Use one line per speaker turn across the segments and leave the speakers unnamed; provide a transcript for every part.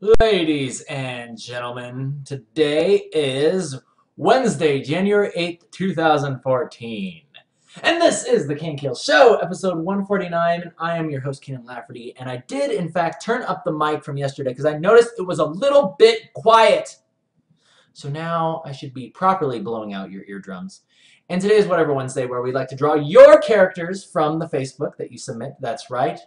Ladies and gentlemen, today is Wednesday, January 8th, 2014. And this is the KNKL Show, episode 149, and I am your host, Kenan Lafferty, and I did, in fact, turn up the mic from yesterday because I noticed it was a little bit quiet. So now I should be properly blowing out your eardrums. And today is Whatever Wednesday, where we like to draw your characters from the Facebook that you submit. That's right.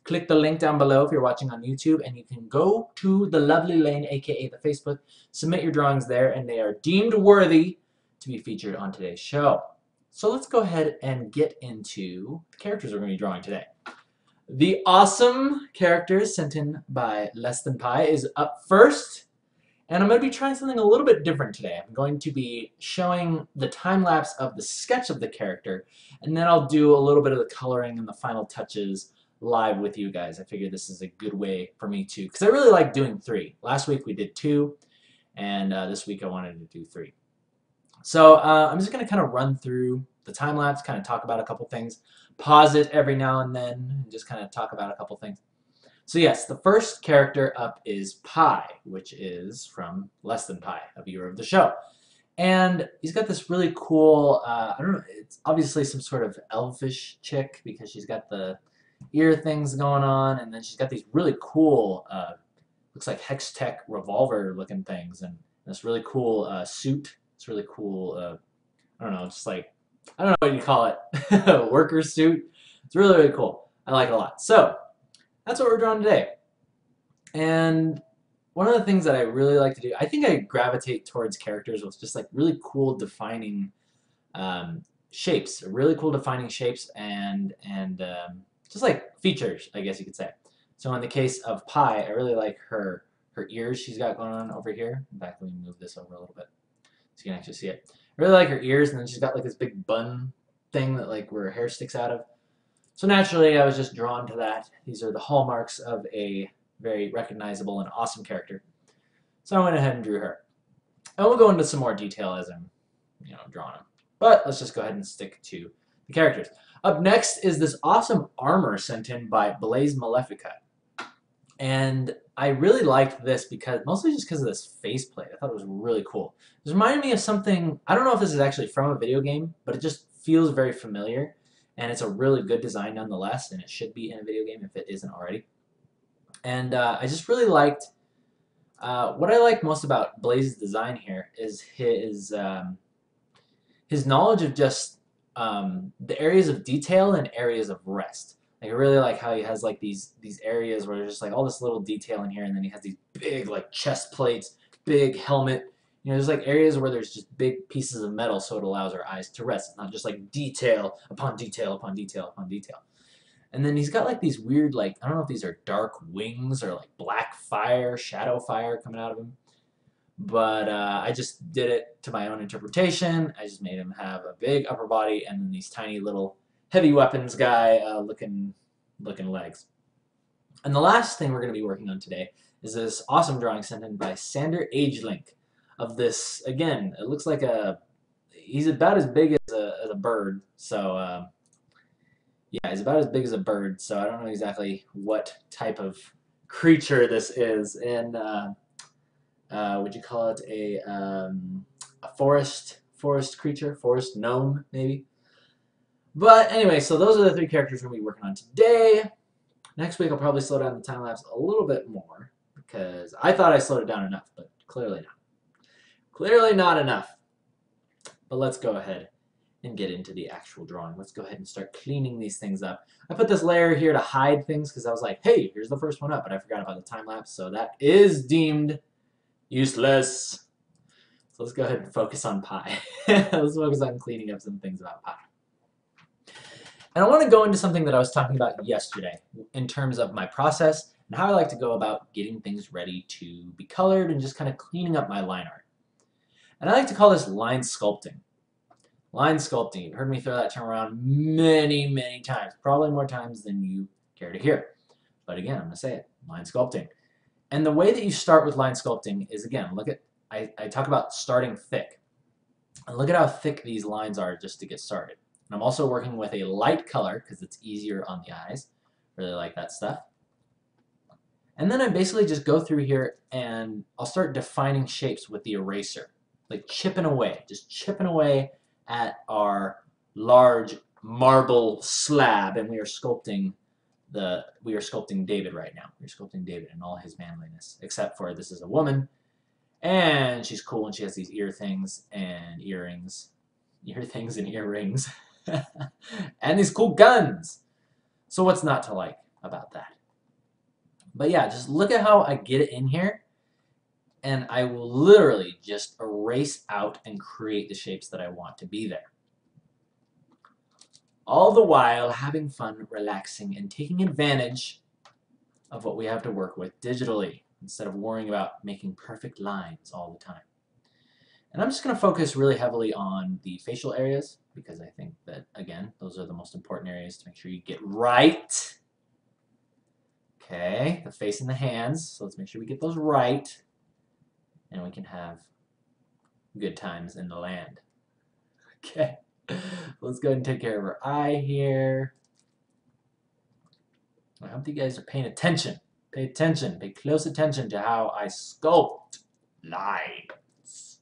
Click the link down below if you're watching on YouTube, and you can go to the lovely lane, aka the Facebook, submit your drawings there, and they are deemed worthy to be featured on today's show. So let's go ahead and get into the characters we're going to be drawing today. The awesome characters sent in by Less Than Pi is up first, and I'm going to be trying something a little bit different today. I'm going to be showing the time lapse of the sketch of the character, and then I'll do a little bit of the coloring and the final touches live with you guys. I figured this is a good way for me to, because I really like doing 3. Last week we did 2, and this week I wanted to do 3. So I'm just going to kind of run through the time lapse, kind of talk about a couple things, pause it every now and then, and just kind of talk about a couple things. So yes, the first character up is Pi, which is from Less Than Pi, a viewer of the show. And he's got this really cool, I don't know, it's obviously some sort of elfish chick because she's got the ear things going on, and then she's got these really cool, looks like Hex Tech revolver looking things, and this really cool suit. It's really cool, I don't know, just like, I don't know what you call it, worker suit. It's really, really cool. I like it a lot. So, that's what we're drawing today. And one of the things that I really like to do, I think I gravitate towards characters with just like really cool defining shapes, really cool defining shapes and just like features, I guess you could say. So in the case of Pi, I really like her ears she's got going on over here. In fact, let me move this over a little bit so you can actually see it. I really like her ears, and then she's got like this big bun thing that like where her hair sticks out of. So naturally, I was just drawn to that. These are the hallmarks of a very recognizable and awesome character. So I went ahead and drew her. And we'll go into some more detail as I'm, drawing them. But let's just go ahead and stick to the characters. Up next is this awesome armor sent in by Blaze Malefica. And I really liked this because, mostly just because of this faceplate. I thought it was really cool. It reminded me of something, I don't know if this is actually from a video game, but it just feels very familiar. And it's a really good design nonetheless, and it should be in a video game if it isn't already. And I just really liked, what I like most about Blaze's design here is his knowledge of just the areas of detail and areas of rest. Like, I really like how he has like these areas where there's just like all this little detail in here, and then he has these big like chest plates, big helmet. There's like areas where there's just big pieces of metal, so it allows our eyes to rest. It's not just like detail upon detail upon detail upon detail. And then he's got like these weird, like, I don't know if these are dark wings or like black fire, shadow fire coming out of him. But I just did it to my own interpretation. I just made him have a big upper body and then these tiny little heavy weapons guy looking legs. And the last thing we're going to be working on today is this awesome drawing sent in by Sander Agelink of this, again, it looks like he's about as big as a bird, so yeah, he's about as big as a bird, so I don't know exactly what type of creature this is. And would you call it a forest creature, forest gnome maybe? But anyway, so those are the 3 characters we're going to be working on today. Next week I'll probably slow down the time lapse a little bit more because I thought I slowed it down enough, but clearly not. Clearly not enough. But let's go ahead and get into the actual drawing. Let's go ahead and start cleaning these things up. I put this layer here to hide things because I was like, hey, here's the first one up, but I forgot about the time lapse, so that is deemed useless. So let's go ahead and focus on Pi. Let's focus on cleaning up some things about Pi. And I want to go into something that I was talking about yesterday in terms of my process and how I like to go about getting things ready to be colored and just kind of cleaning up my line art. And I like to call this line sculpting. Line sculpting. You've heard me throw that term around many, many times. Probably more times than you care to hear. But again, I'm going to say it. Line sculpting. And the way that you start with line sculpting is, again, look at, I talk about starting thick. And look at how thick these lines are just to get started. And I'm also working with a light color because it's easier on the eyes. Really like that stuff. And then I basically just go through here and I'll start defining shapes with the eraser. Like chipping away, just chipping away at our large marble slab, and we are sculpting David right now. We're sculpting David in all his manliness, except for this is a woman, and she's cool, and she has these ear things and earrings, and these cool guns. So what's not to like about that? But yeah, just look at how I get it in here, and I will literally just erase out and create the shapes that I want to be there. All the while having fun, relaxing, and taking advantage of what we have to work with digitally instead of worrying about making perfect lines all the time. And I'm just going to focus really heavily on the facial areas because I think that, again, those are the most important areas to make sure you get right. Okay, the face and the hands, so let's make sure we get those right, and we can have good times in the land. Okay, let's go ahead and take care of our eye here. I hope you guys are paying attention. Pay attention, pay close attention to how I sculpt lines.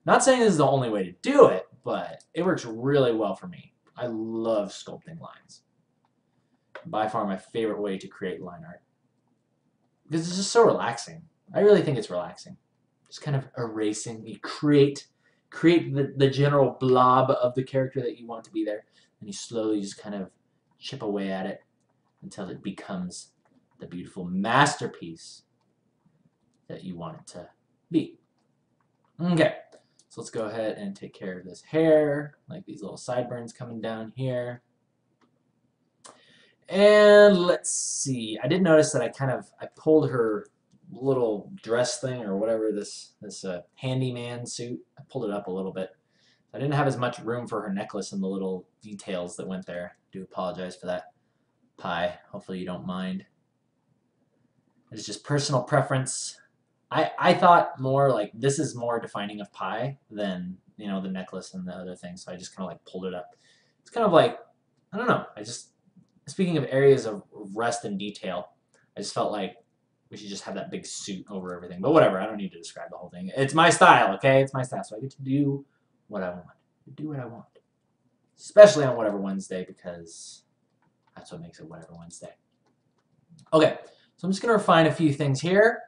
Not saying this is the only way to do it, but it works really well for me. I love sculpting lines. By far my favorite way to create line art. Because it's just so relaxing. I really think it's relaxing. Just kind of erasing. You create the general blob of the character that you want to be there, and you slowly just kind of chip away at it until it becomes the beautiful masterpiece that you want it to be. Okay, so let's go ahead and take care of this hair, like these little sideburns coming down here. And let's see, I did notice that I pulled her little dress thing or whatever, this handyman suit, I pulled it up a little bit. I didn't have as much room for her necklace and the little details that went there. I do apologize for that, Pie. Hopefully you don't mind. It's just personal preference. I thought more like this is more defining of Pie than, you know, the necklace and the other things, so I just kind of like pulled it up. It's kind of like, I don't know, speaking of areas of rest and detail, I just felt like we should just have that big suit over everything. But whatever, I don't need to describe the whole thing. It's my style, okay? It's my style, so I get to do what I want. Do what I want. Especially on Whatever Wednesday, because that's what makes it Whatever Wednesday. Okay, so I'm just going to refine a few things here.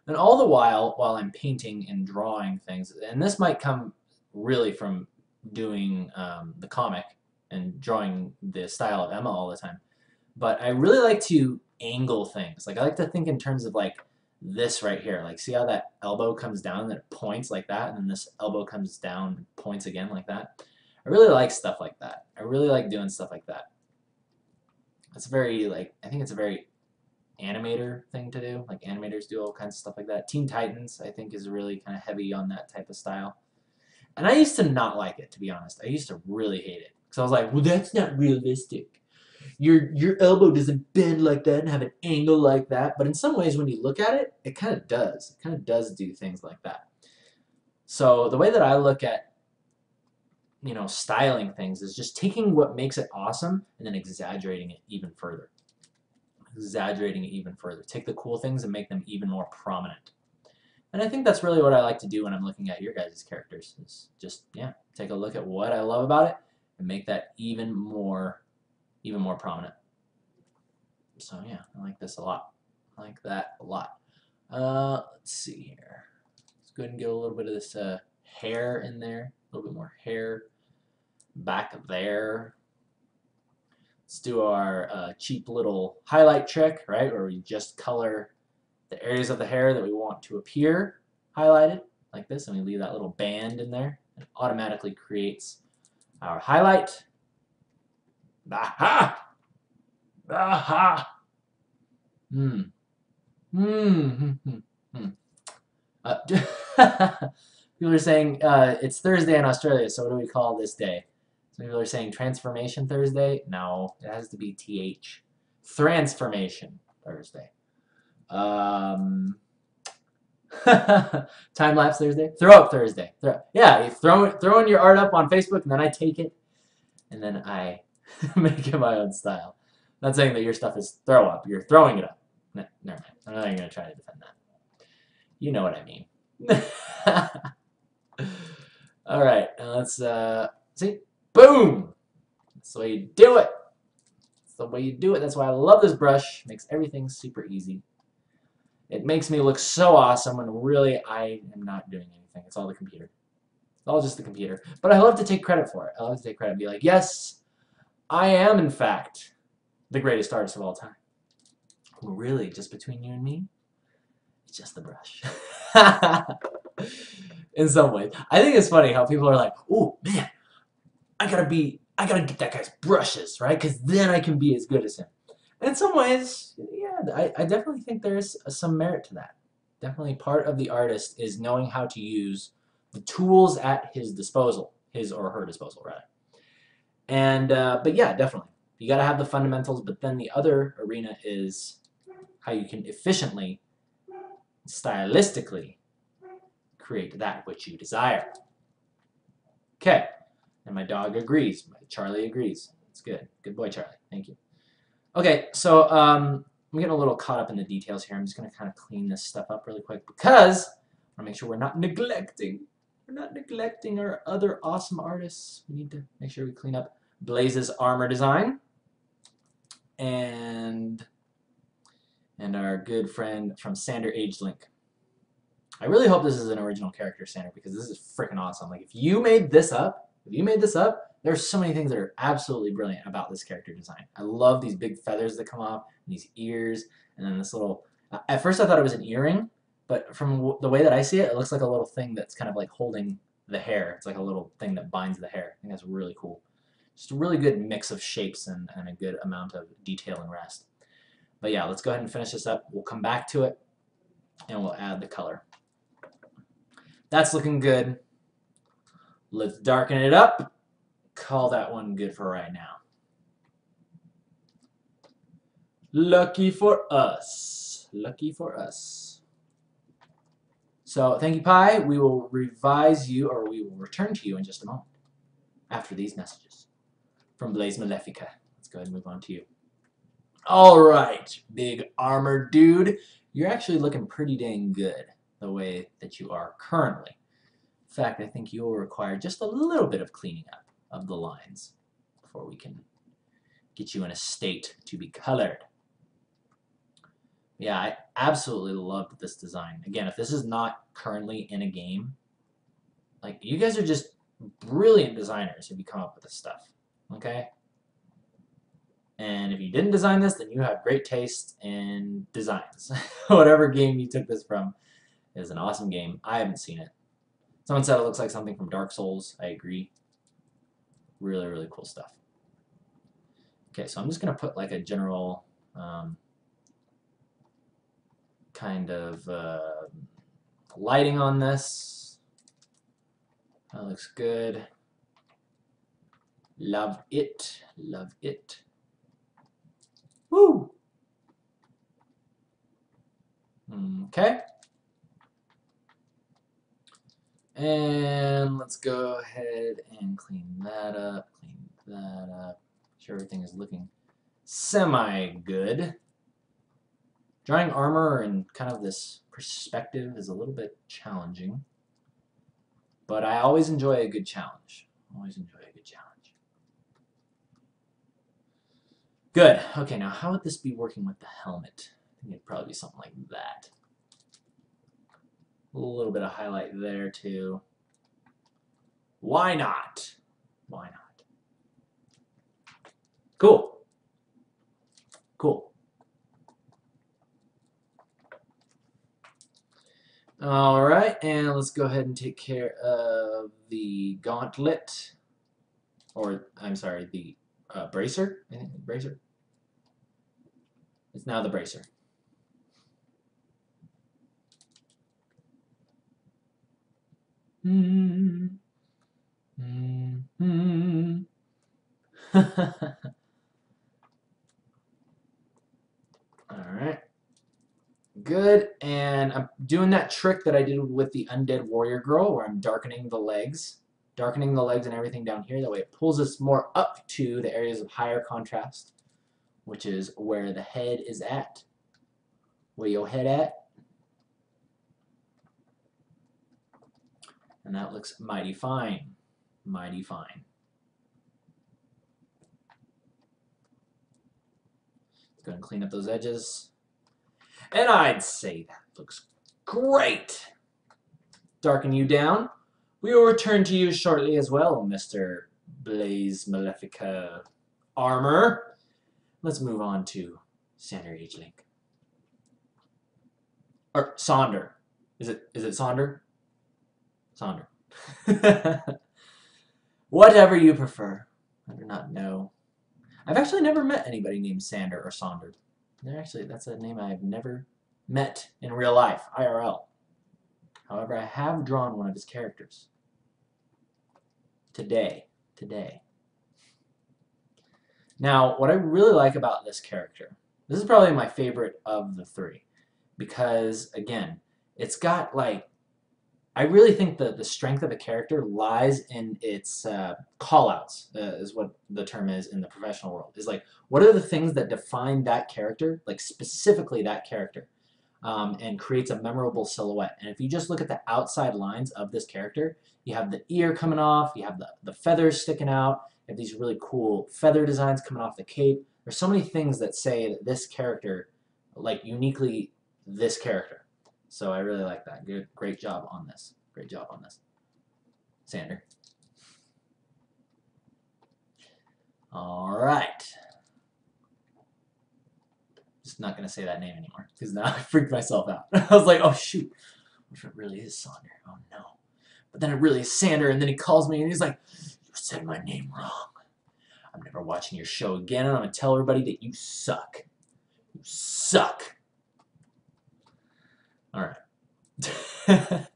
And all the while I'm painting and drawing things, and this might come really from doing the comic and drawing the style of Emma all the time, but I really like to angle things. Like I like to think in terms of like this right here. Like see how that elbow comes down and it points like that, and then this elbow comes down and points again like that. I really like stuff like that. I really like doing stuff like that. It's very like, I think it's a very animator thing to do. Like animators do all kinds of stuff like that. Teen Titans I think is really kind of heavy on that type of style. And I used to not like it, to be honest. I used to really hate it. So I was like, well, that's not realistic. Your elbow doesn't bend like that and have an angle like that. But in some ways, when you look at it, it kind of does. It kind of does do things like that. So the way that I look at, you know, styling things is just taking what makes it awesome and then exaggerating it even further. Exaggerating it even further. Take the cool things and make them even more prominent. And I think that's really what I like to do when I'm looking at your guys' characters. Is just, yeah, take a look at what I love about it and make that even more prominent. So yeah, I like this a lot. I like that a lot. Let's see here. Let's go ahead and get a little bit of this hair in there. A little bit more hair back there. Let's do our cheap little highlight trick, right, where we just color the areas of the hair that we want to appear highlighted, like this, and we leave that little band in there. It automatically creates our highlight. Aha! Aha! People are saying it's Thursday in Australia, so what do we call this day? Some people are saying Transformation Thursday. No, it has to be TH. Transformation Thursday. Time lapse Thursday. Throw up Thursday. Yeah, you throwing your art up on Facebook, and then I take it, and then I make it my own style. Not saying that your stuff is throw up. You're throwing it up. No, never mind. I'm not even going to try to defend that. You know what I mean. All right, now let's see. Boom! That's the way you do it. That's the way you do it. That's why I love this brush. Makes everything super easy. It makes me look so awesome when really I am not doing anything. It's all the computer. It's all just the computer. But I love to take credit for it. I love to take credit and be like, yes, I am in fact the greatest artist of all time. Really, just between you and me, it's just the brush. In some ways. I think it's funny how people are like, oh man, I gotta get that guy's brushes, right? Because then I can be as good as him. And in some ways, yeah, I definitely think there's some merit to that. Definitely part of the artist is knowing how to use the tools at his disposal, his or her disposal, rather. And, but yeah, definitely. You gotta have the fundamentals, but then the other arena is how you can efficiently, stylistically, create that which you desire. Okay. And my dog agrees. Charlie agrees. It's good. Good boy, Charlie. Thank you. Okay, so I'm getting a little caught up in the details here. I'm just going to kind of clean this stuff up really quick because I want to make sure we're not neglecting. We're not neglecting our other awesome artists. We need to make sure we clean up Blaze's armor design and our good friend from Sander Agelink. I really hope this is an original character, Sander, because this is freaking awesome. Like, if you made this up, there's so many things that are absolutely brilliant about this character design. I love these big feathers that come off, and these ears, and then this little... At first I thought it was an earring, but from the way that I see it, it looks like a little thing that's kind of like holding the hair. It's like a little thing that binds the hair. I think that's really cool. Just a really good mix of shapes and a good amount of detail and rest. But yeah, let's go ahead and finish this up. We'll come back to it, and we'll add the color. That's looking good. Let's darken it up. Call that one good for right now. Lucky for us. Lucky for us. So thank you, Pi. We will revise you, or we will return to you in just a moment after these messages from Blaze Malefica. Let's go ahead and move on to you. All right, big armor dude. You're actually looking pretty dang good the way that you are currently. In fact, I think you will require just a little bit of cleaning up of the lines before we can get you in a state to be colored. Yeah, I absolutely loved this design. Again, if this is not currently in a game, like, you guys are just brilliant designers if you come up with this stuff, okay? And if you didn't design this, then you have great taste in designs. Whatever game you took this from is an awesome game. I haven't seen it. Someone said it looks like something from Dark Souls. I agree. Really, really cool stuff. Okay, so I'm just going to put like a general kind of lighting on this. That looks good. Love it. Love it. Woo! Okay. And let's go ahead and clean that up, make sure everything is looking semi-good. Drawing armor in kind of this perspective is a little bit challenging, but I always enjoy a good challenge. Always enjoy a good challenge. Good. Okay, now how would this be working with the helmet? I think it'd probably be something like that. A little bit of highlight there too. Why not? Why not? Cool. Cool. All right, and let's go ahead and take care of the gauntlet, or I'm sorry, the bracer. I think bracer. It's now the bracer. Alright. Good. And I'm doing that trick that I did with the Undead Warrior Girl where I'm darkening the legs. Darkening the legs and everything down here. That way it pulls us more up to the areas of higher contrast, which is where the head is at. Where your head at? And that looks mighty fine. Mighty fine. Let's go ahead and clean up those edges. And I'd say that looks great. Darken you down. We will return to you shortly as well, Mr. Blaze Malefica Armor. Let's move on to Sander Agelink. Or Sonder. Is it Sonder? Sonder. Whatever you prefer. I do not know. I've actually never met anybody named Sander or Sonder. That's a name I've never met in real life, IRL. However, I have drawn one of his characters. Today. Now, what I really like about this character, this is probably my favorite of the three, because, again, it's got, like, I really think that the strength of the character lies in its call-outs, is what the term is in the professional world. Is like, what are the things that define that character, like specifically that character, and creates a memorable silhouette. And if you just look at the outside lines of this character, you have the ear coming off, you have the feathers sticking out, you have these really cool feather designs coming off the cape. There's so many things that say that this character, like uniquely this character. So I really like that. Great job on this. Great job on this. Sander. All right. Just not going to say that name anymore because now I freaked myself out. I was like, oh, shoot. What if it really is Sander? Oh, no. But then it really is Sander, and then he calls me, and he's like, you said my name wrong. I'm never watching your show again, and I'm going to tell everybody that you suck. You suck. All right. Let's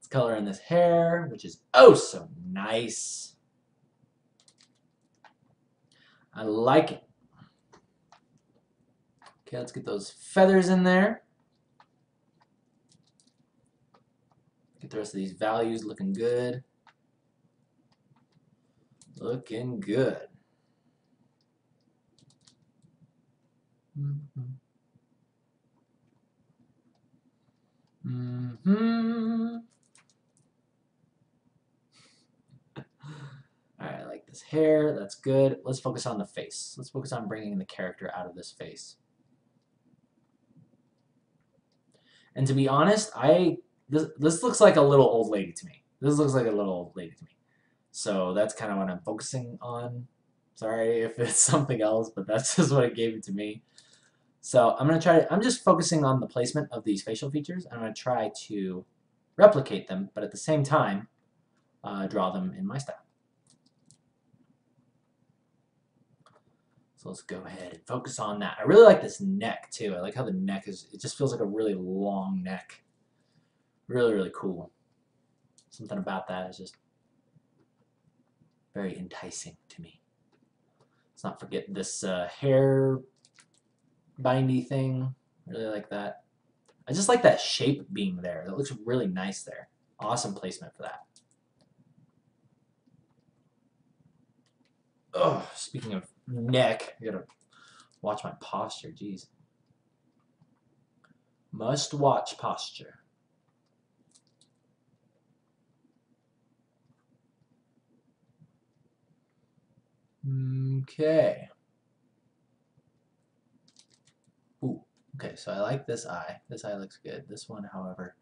color in this hair, which is oh so nice. I like it. Okay, let's get those feathers in there. Get the rest of these values looking good. Looking good. Alright, I like this hair. That's good. Let's focus on the face. Let's focus on bringing the character out of this face. And to be honest, this looks like a little old lady to me. This looks like a little old lady to me. So that's kind of what I'm focusing on. Sorry if it's something else, but that's just what it gave it to me. So I'm just focusing on the placement of these facial features. I'm going to try to replicate them, but at the same time, draw them in my style. So let's go ahead and focus on that. I really like this neck too. I like how the neck is, it just feels like a really long neck. Really, really cool. Something about that is just very enticing to me. Let's not forget this hair bindy thing. Really like that. I just like that shape being there. That looks really nice there. Awesome placement for that. Oh, speaking of neck, I gotta watch my posture. Jeez. Must watch posture. Okay. Ooh, okay, so I like this eye. This eye looks good. This one, however,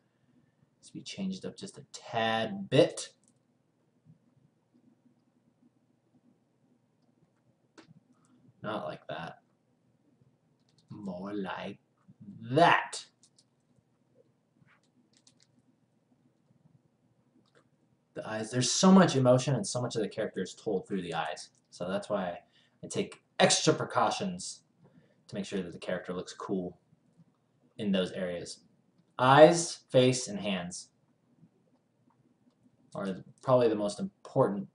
needs to be changed up just a tad bit. Not like that. More like that. The eyes, there's so much emotion and so much of the character is told through the eyes. So that's why I take extra precautions to make sure that the character looks cool in those areas. Eyes, face, and hands are probably the most important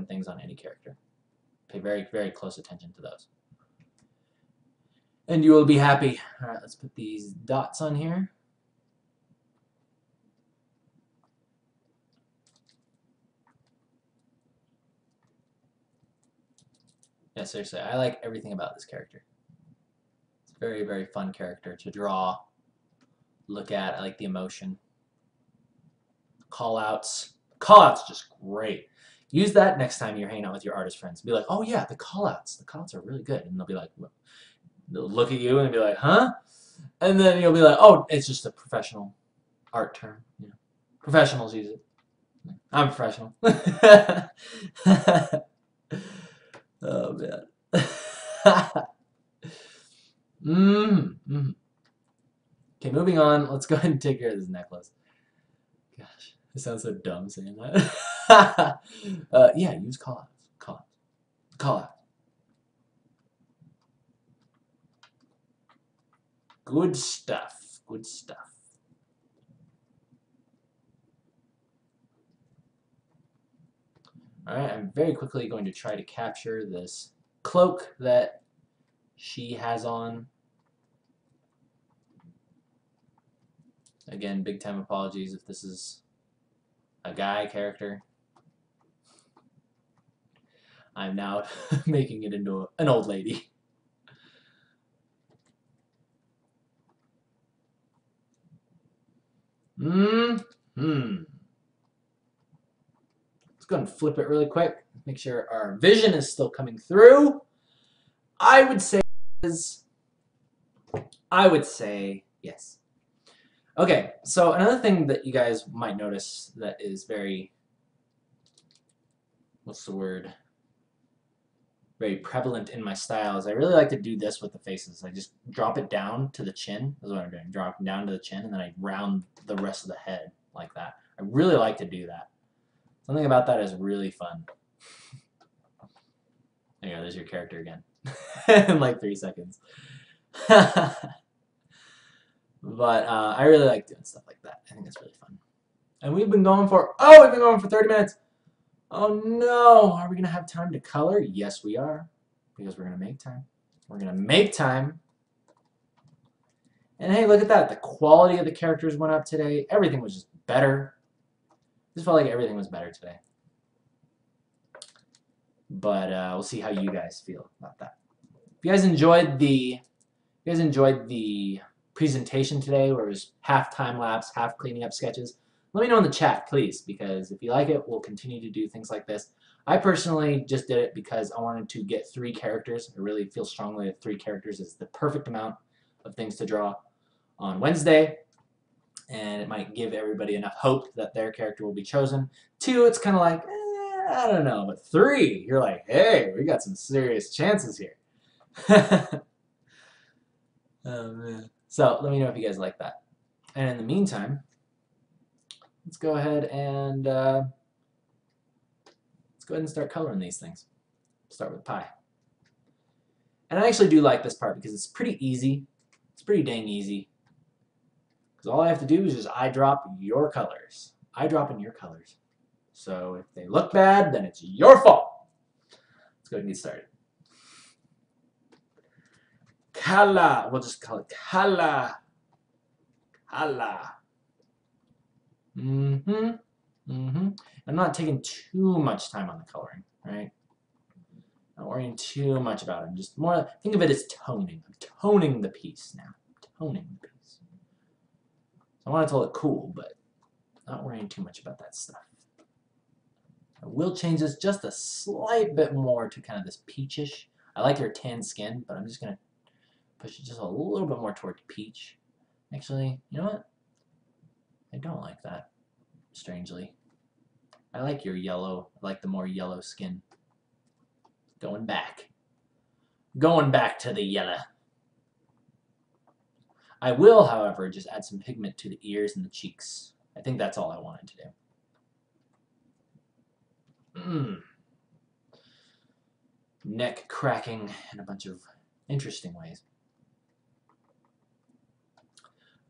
things on any character. Pay very, very close attention to those. And you will be happy. All right, let's put these dots on here. Yeah, seriously, I like everything about this character. It's Very, very fun character to draw, look at. I like the emotion. Callouts. Callouts just great. Use that next time you're hanging out with your artist friends. Be like, oh yeah, the callouts. The callouts are really good. And they'll be like, they'll look at you and be like, huh? And then you'll be like, oh, it's just a professional art term. You know, professionals use it. I'm a professional. Oh man. Okay, moving on. Let's go ahead and take care of this necklace. Gosh, it sounds so dumb saying that. Yeah, use callouts. Callouts. Good stuff. Good stuff. Alright, I'm very quickly going to try to capture this cloak that she has on. Again, big time apologies if this is a guy character. I'm now making it into an old lady. Let's go and flip it really quick. Make sure our vision is still coming through. I would say yes. Okay, so another thing that you guys might notice that is very, what's the word? Very prevalent in my style is I really like to do this with the faces. I just drop it down to the chin. That's what I'm doing. Drop it down to the chin, and then I round the rest of the head like that. I really like to do that. Something about that is really fun. There you go. There's your character again. In like 3 seconds. But I really like doing stuff like that. I think it's really fun. And we've been going for 30 minutes. Oh no, are we going to have time to color? Yes, we are. Because we're going to make time. We're going to make time. And hey, look at that. The quality of the characters went up today. Everything was just better. Just felt like everything was better today. But we'll see how you guys feel about that. If you guys enjoyed the presentation today, where it was half time lapse, half cleaning up sketches, let me know in the chat, please, because if you like it, we'll continue to do things like this. I personally just did it because I wanted to get 3 characters. I really feel strongly that 3 characters is the perfect amount of things to draw on Wednesday, and it might give everybody enough hope that their character will be chosen. 2, it's kind of like, I don't know, but 3, you're like, hey, we got some serious chances here. Oh, man. So let me know if you guys like that. And in the meantime, let's go ahead and start coloring these things. Start with pie. And I actually do like this part because it's pretty easy. It's pretty dang easy. Because all I have to do is just eyedrop your colors. Eyedrop in your colors. So if they look bad, then it's your fault. Let's go ahead and get started. Kala. We'll just call it Kala. Kala. I'm not taking too much time on the coloring, right? Not worrying too much about it. I'm just more, think of it as toning. I'm toning the piece now. Toning the piece. I want it to look cool, but not worrying too much about that stuff. I will change this just a slight bit more to kind of this peachish. I like your tan skin, but I'm just going to push it just a little bit more toward peach. Actually, you know what? I don't like that, strangely. I like your yellow. I like the more yellow skin. Going back. Going back to the yellow. I will, however, just add some pigment to the ears and the cheeks. I think that's all I wanted to do. Neck cracking in a bunch of interesting ways.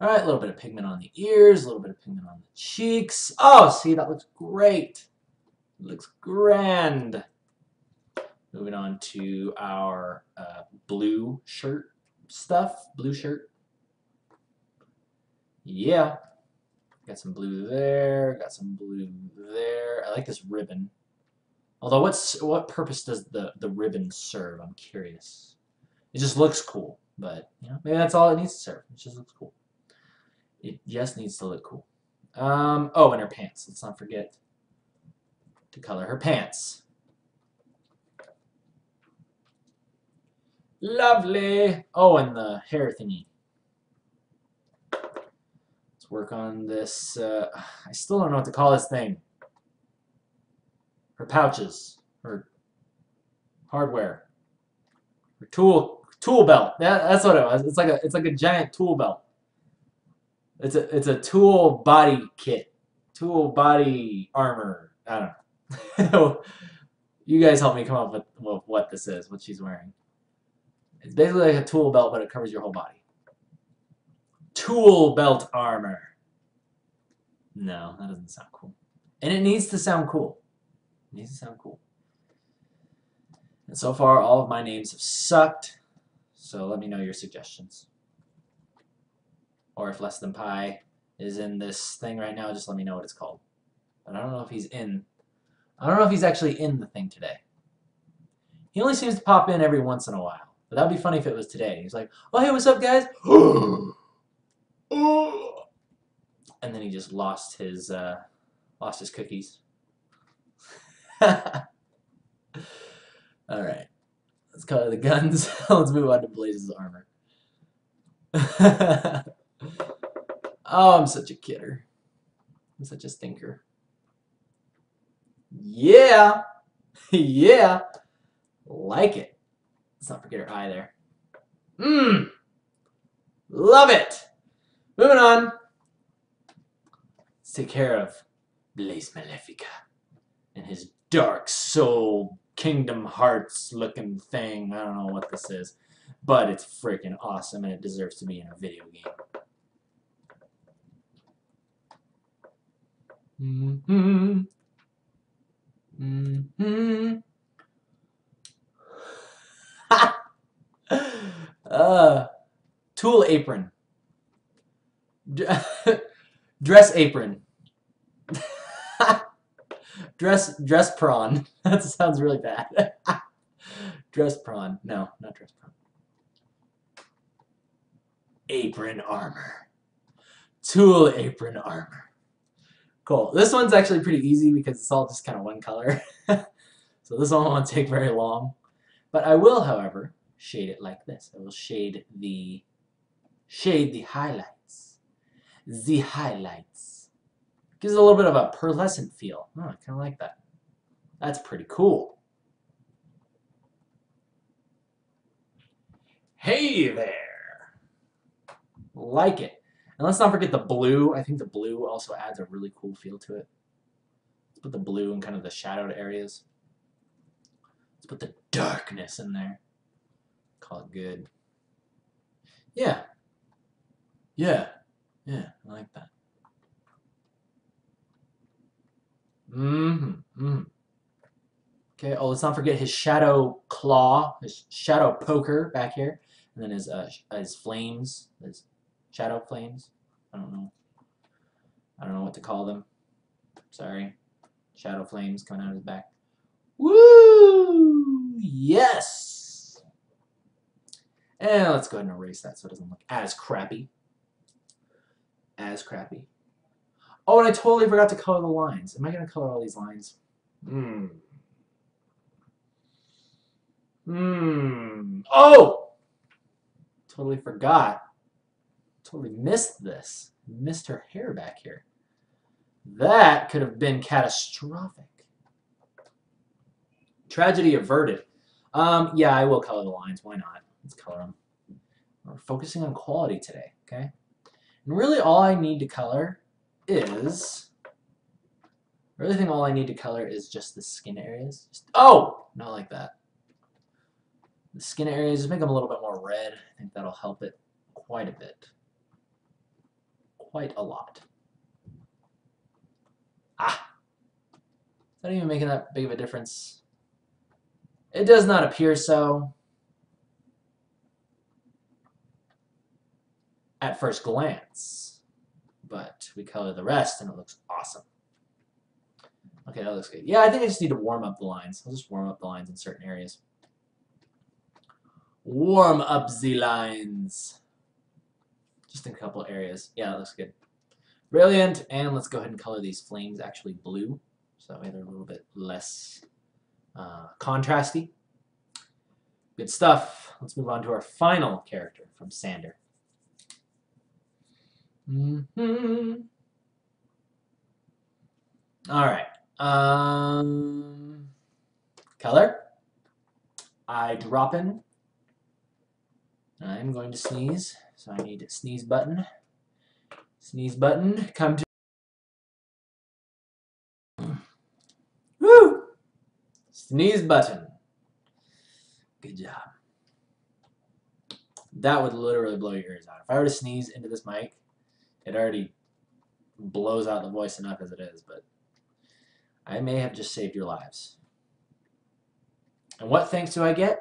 Alright, a little bit of pigment on the ears, a little bit of pigment on the cheeks. Oh, see, that looks great. It looks grand. Moving on to our blue shirt stuff. Blue shirt. Yeah. Got some blue there. Got some blue there. I like this ribbon. Although, what purpose does the ribbon serve? I'm curious. It just looks cool. But, you know, maybe that's all it needs to serve. It just looks cool. It just needs to look cool. Oh, and her pants. Let's not forget to color her pants. Lovely. Oh, and the hair thingy. Let's work on this. I still don't know what to call this thing. Her pouches. Her hardware. Her tool belt. That's what it was. It's like a giant tool belt. It's a tool body kit. Tool body armor. I don't know. You guys help me come up with what this is, what she's wearing. It's basically like a tool belt, but it covers your whole body. Tool belt armor. No, that doesn't sound cool. And it needs to sound cool. It needs to sound cool. And so far, all of my names have sucked. So let me know your suggestions. Or if Less Than Pi is in this thing right now, just let me know what it's called. But I don't know if he's in. I don't know if he's actually in the thing today. He only seems to pop in every once in a while. But that would be funny if it was today. He's like, oh, hey, what's up, guys? And then he just lost his cookies. All right. Let's color the guns. Let's move on to Blaze's armor. Oh, I'm such a kidder. I'm such a stinker. Yeah. Yeah. Like it. Let's not forget her eye there. Love it. Moving on. Let's take care of Blaze Malefica and his dark soul Kingdom Hearts looking thing. I don't know what this is, but it's freaking awesome and it deserves to be in a video game. Tool apron. Dress apron. dress prawn. That sounds really bad. Dress prawn. No, not dress prawn. Apron armor. Tool apron armor. Cool. This one's actually pretty easy because it's all just kind of one color. So this one won't take very long. But I will, however, shade it like this. I will shade the highlights. The highlights. Gives it a little bit of a pearlescent feel. Oh, I kind of like that. That's pretty cool. Hey there. Like it. And let's not forget the blue. I think the blue also adds a really cool feel to it. Let's put the blue in kind of the shadowed areas. Let's put the darkness in there. Call it good. Yeah. Yeah. Yeah, I like that. Okay, oh, let's not forget his shadow claw, his shadow poker back here. And then his flames, his shadow flames. I don't know what to call them. Sorry. Shadow flames coming out of his back. Woo! Yes! And let's go ahead and erase that so it doesn't look as crappy. Oh, and I totally forgot to color the lines. Am I going to color all these lines? Oh! Totally forgot. Totally missed this. Missed her hair back here. That could have been catastrophic. Tragedy averted. Yeah, I will color the lines. Why not? Let's color them. We're focusing on quality today, okay? And really all I need to color is... I really think all I need to color is just the skin areas. Oh! Not like that. The skin areas, just make them a little bit more red. I think that'll help it quite a bit. Quite a lot. Ah! Is that even making that big of a difference? It does not appear so at first glance, but we color the rest and it looks awesome. Okay, that looks good. Yeah, I think I just need to warm up the lines. I'll just warm up the lines in certain areas. warm up the lines. Just in a couple areas. Yeah, that looks good. Brilliant. And let's go ahead and color these flames actually blue. So that way they're a little bit less contrasty. Good stuff. Let's move on to our final character from Sander. All right. Color. I drop in. I'm going to sneeze, so I need a sneeze button. Sneeze button. Come to. Woo! Sneeze button. Good job. That would literally blow your ears out. If I were to sneeze into this mic, it already blows out the voice enough as it is, but I may have just saved your lives. And what thanks do I get?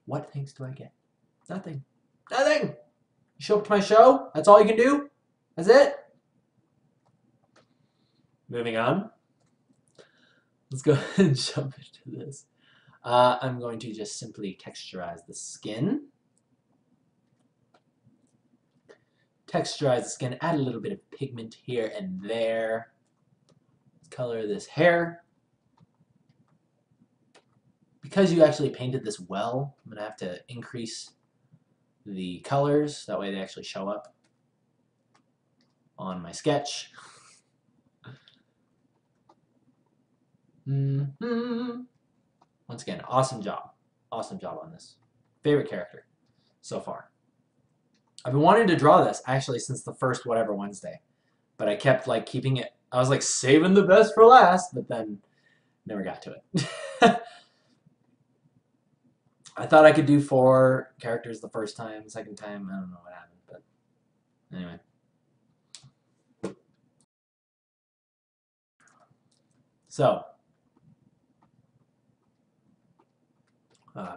What thanks do I get? Nothing. Nothing! You show up to my show? That's all you can do? That's it? Moving on. Let's go ahead and jump into this. I'm going to just simply texturize the skin. Texturize the skin, add a little bit of pigment here and there. Let's color this hair. Because you actually painted this well, I'm going to have to increase the colors. That way they actually show up on my sketch. Once again, awesome job. Awesome job on this. Favorite character so far. I've been wanting to draw this actually since the first Whatever Wednesday, but I kept like keeping it. I was like saving the best for last, but then never got to it. I thought I could do 4 characters the first time, second time, I don't know what happened, but anyway. So,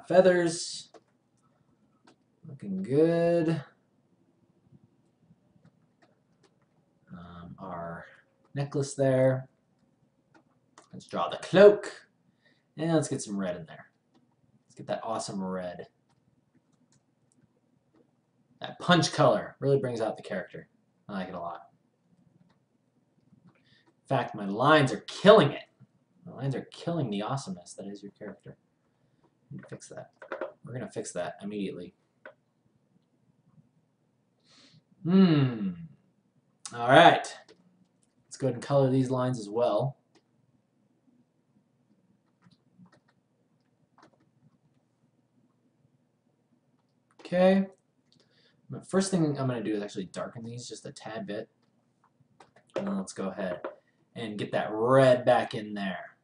feathers, looking good. Our necklace there. Let's draw the cloak, and let's get some red in there. Let's get that awesome red. That punch color really brings out the character. I like it a lot. In fact, my lines are killing it. My lines are killing the awesomeness that is your character. I need to fix that. We're going to fix that immediately. All right. Let's go ahead and color these lines as well. Okay. The first thing I'm going to do is actually darken these just a tad bit. And then let's go ahead and get that red back in there.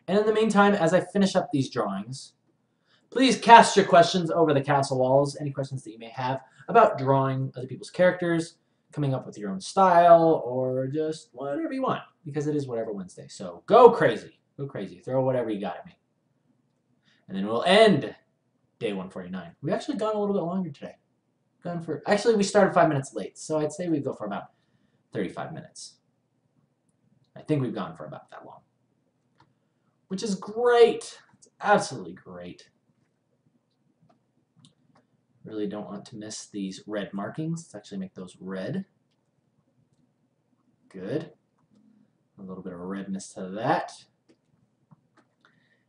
And in the meantime, as I finish up these drawings, please cast your questions over the castle walls. Any questions that you may have about drawing other people's characters, coming up with your own style, or just whatever you want, because it is Whatever Wednesday. So go crazy. Go crazy. Throw whatever you got at me. And then we'll end day 149. We've actually gone a little bit longer today. Actually, we started 5 minutes late, so I'd say we go for about 35 minutes. I think we've gone for about that long, which is great. It's absolutely great. Really don't want to miss these red markings. Let's actually make those red. Good. A little bit of redness to that.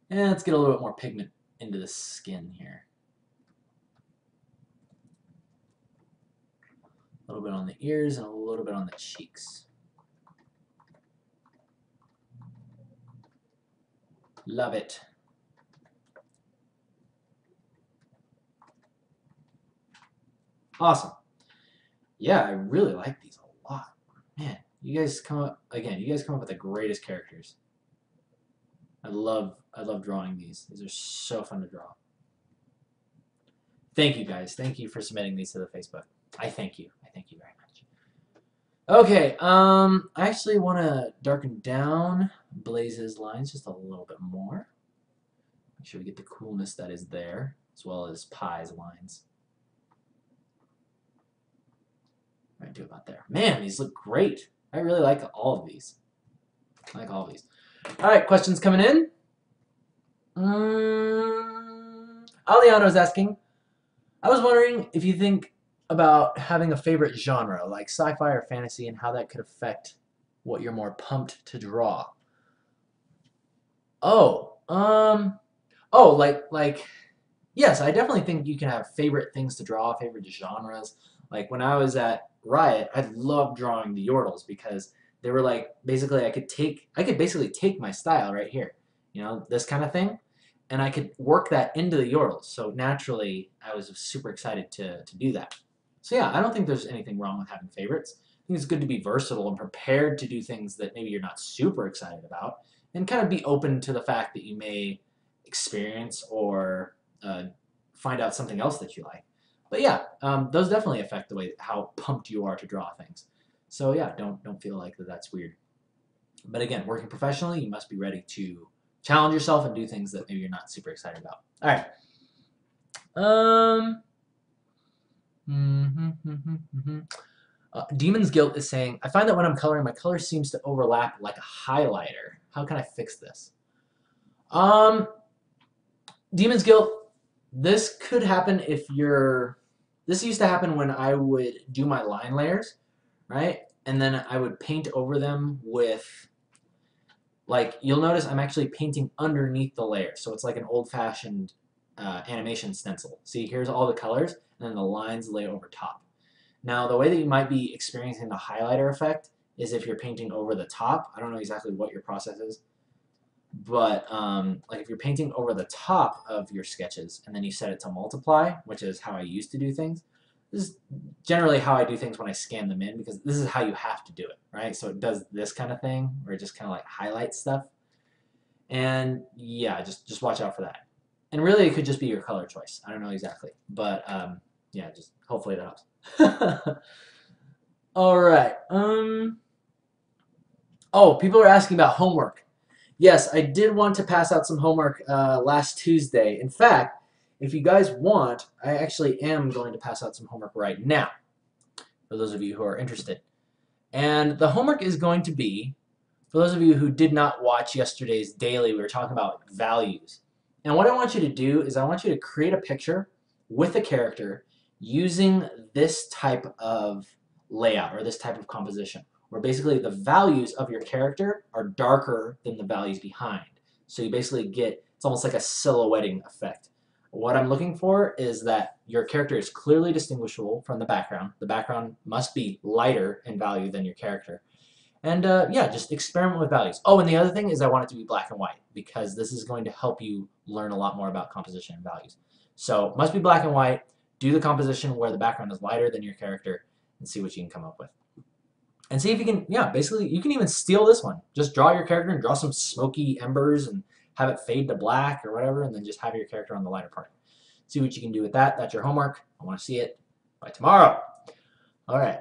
And let's get a little bit more pigment into the skin here. A little bit on the ears and a little bit on the cheeks. Love it. Awesome. Yeah, I really like these a lot. Man, you guys come up with the greatest characters. I love drawing these. These are so fun to draw. Thank you guys. Thank you for submitting these to the Facebook. I thank you. I thank you very much. Okay, I actually want to darken down Blaze's lines just a little bit more. Make sure we get the coolness that is there, as well as Pie's lines. Right, do about there. Man, these look great. I really like all of these. I like all of these. All right, questions coming in. Aliano is asking, I was wondering if you think about having a favorite genre, like sci-fi or fantasy, and how that could affect what you're more pumped to draw. Oh, yes, I definitely think you can have favorite things to draw, favorite genres. Like when I was at Riot, I loved drawing the Yordles because they were like basically I could basically take my style right here, you know, this kind of thing, and I could work that into the Yordles. So naturally, I was super excited to do that. So yeah, I don't think there's anything wrong with having favorites. I think it's good to be versatile and prepared to do things that maybe you're not super excited about, and kind of be open to the fact that you may experience or find out something else that you like. But yeah, those definitely affect the way how pumped you are to draw things. So yeah, don't feel like that's weird. But again, working professionally, you must be ready to challenge yourself and do things that maybe you're not super excited about. All right. Demon's Guilt is saying, I find that when I'm coloring, my color seems to overlap like a highlighter. How can I fix this? Demon's Guilt, this could happen if you're... This used to happen when I would do my line layers, right? And then I would paint over them with... Like, you'll notice I'm actually painting underneath the layer. So it's like an old-fashioned animation stencil. See, here's all the colors, and then the lines lay over top. Now, the way that you might be experiencing the highlighter effect is if you're painting over the top. I don't know exactly what your process is, but like if you're painting over the top of your sketches and then you set it to multiply, which is how I used to do things. This is generally how I do things when I scan them in, because this is how you have to do it, right? So it does this kind of thing where it just kind of like highlights stuff. And yeah, just watch out for that. And really, it could just be your color choice. I don't know exactly, but yeah, just hopefully that helps. All right. Oh, people are asking about homework. Yes, I did want to pass out some homework last Tuesday. In fact, if you guys want, I actually am going to pass out some homework right now, for those of you who are interested. And the homework is going to be, for those of you who did not watch yesterday's daily, we were talking about values. And what I want you to do is I want you to create a picture with a character using this type of layout or this type of composition, where basically the values of your character are darker than the values behind. So you basically get, it's almost like a silhouetting effect. What I'm looking for is that your character is clearly distinguishable from the background. The background must be lighter in value than your character. And yeah, just experiment with values. Oh, and the other thing is I want it to be black and white, because this is going to help you learn a lot more about composition and values. So must be black and white. Do the composition where the background is lighter than your character and see what you can come up with. And see if you can, yeah, basically you can even steal this one. Just draw your character and draw some smoky embers and have it fade to black or whatever, and then just have your character on the lighter part. See what you can do with that. That's your homework. I want to see it by tomorrow. All right.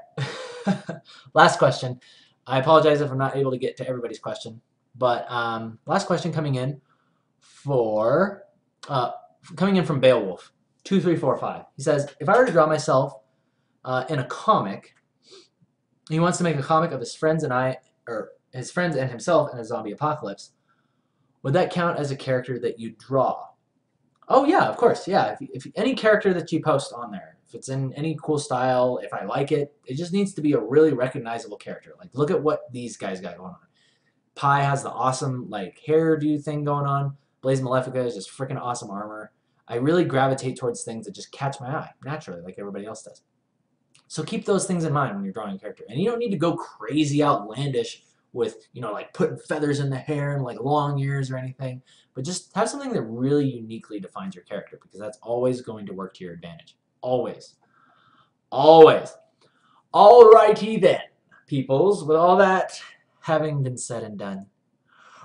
Last question. I apologize if I'm not able to get to everybody's question, but last question coming in from Beowulf 2345. He says, if I were to draw myself in a comic, he wants to make a comic of his friends and himself in a zombie apocalypse. Would that count as a character that you draw? Oh yeah, of course, yeah. If any character that you post on there, if it's in any cool style, if I like it, it just needs to be a really recognizable character. Like, look at what these guys got going on. Pi has the awesome like hairdo thing going on. Blaze Malefica is just freaking awesome armor. I really gravitate towards things that just catch my eye naturally, like everybody else does. So keep those things in mind when you're drawing a character. And you don't need to go crazy outlandish with, you know, like putting feathers in the hair and like long ears or anything. But just have something that really uniquely defines your character, because that's always going to work to your advantage. Always. Always. Alrighty then, peoples. With all that having been said and done,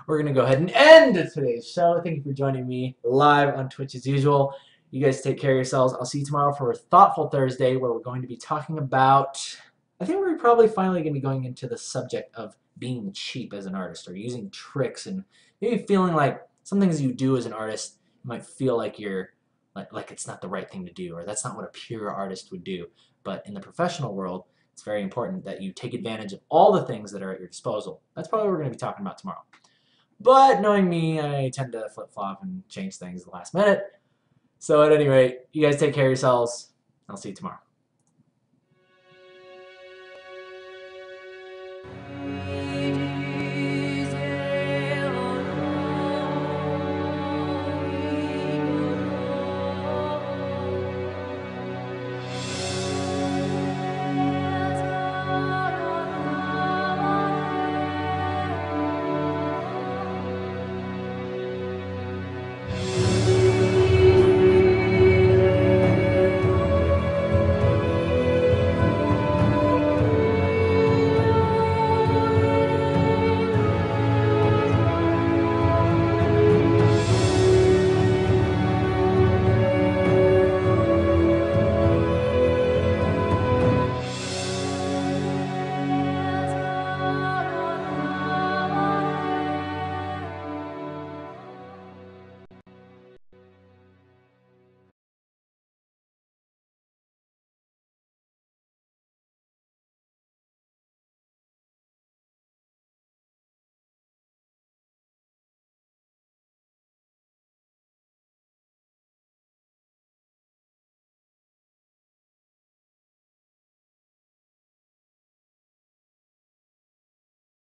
we're going to go ahead and end today's show. Thank you for joining me live on Twitch as usual. You guys take care of yourselves. I'll see you tomorrow for a Thoughtful Thursday, where we're going to be talking about, I think we're probably finally going to be going into the subject of being cheap as an artist, or using tricks, and maybe feeling like some things you do as an artist, you might feel like you're like it's not the right thing to do, or that's not what a pure artist would do. But in the professional world, it's very important that you take advantage of all the things that are at your disposal. That's probably what we're going to be talking about tomorrow. But knowing me, I tend to flip-flop and change things at the last minute. So at any rate, you guys take care of yourselves. I'll see you tomorrow.